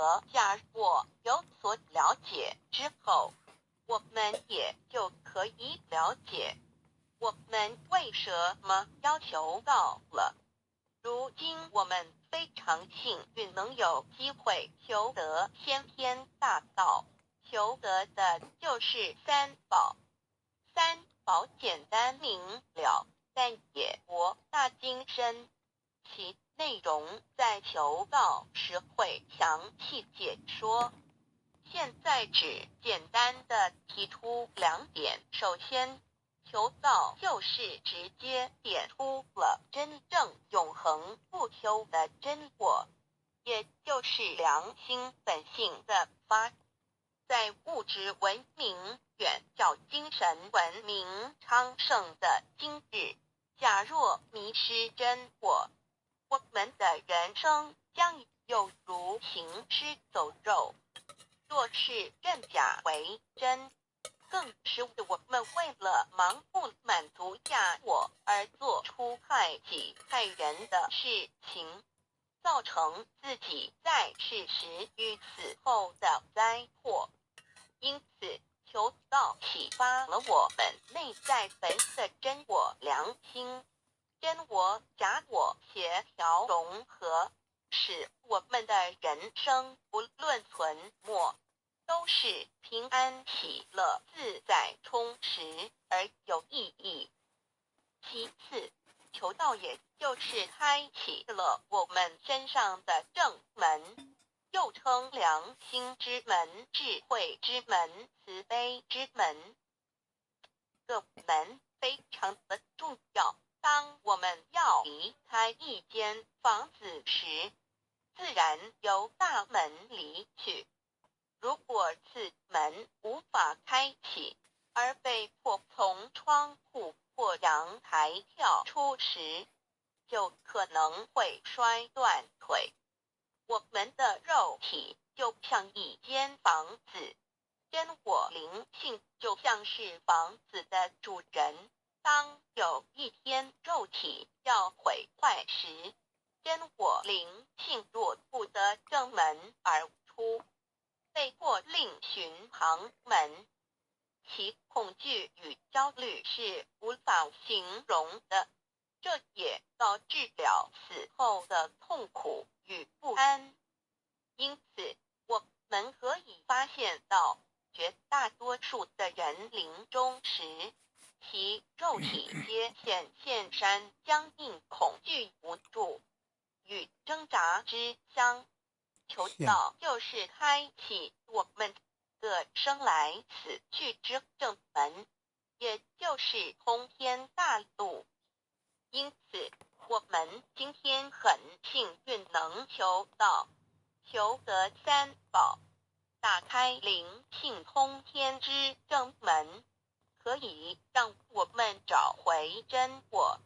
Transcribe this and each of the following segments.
则假若有所了解之后，我们也就可以了解我们为什么要求道了。如今我们非常幸运能有机会求得先天大道，求得的就是三宝。三宝简单明了，但也博大精深，其内容在求道时会详细解说。现在只简单的提出2点。首先，求道就是直接点出了真正永恒不朽的真我，也就是良心本性的发。在物质文明远较精神文明昌盛的今日，假若迷失真我，我们的人生将有如行尸走肉。若是认假为真，更使我们为了盲目满足假我而做出害己害人的事情，造成自己在世时与死后的灾祸。因此，求道启发了我们内在本的真我良心，真我假我协调融合，使我们的人生不论存没，都是平安喜乐自在充实而有意义。其次，求道也就是开启了我们身上的正门，又称良心之门、智慧之门、慈悲之门。这门非常的重要。当我们要离开一间房子时，自然由大门离去。如果此门无法开启，而被迫从窗户或阳台跳出时，就可能会摔断腿。我们的肉体就像一间房子，真我灵性就像是房子的主人。当有一天肉体要毁坏时，真我灵性若不得正门而出，被迫另寻旁门，其恐惧与焦虑是无法形容的，这也导致了死后的痛苦与不安。因此，我们可以发现到，绝大多数的人临终时，其肉体皆显现山僵硬、恐惧、无助与挣扎之乡。求道就是开启我们的生来死去之正门，也就是通天大路。因此，我们今天很幸运能求道，求得三宝，打开灵性通天之正门，可以让我们找回真我，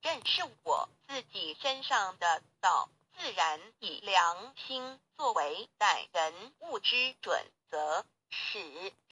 认识我自己身上的道，自然以良心作为待人物之准则，使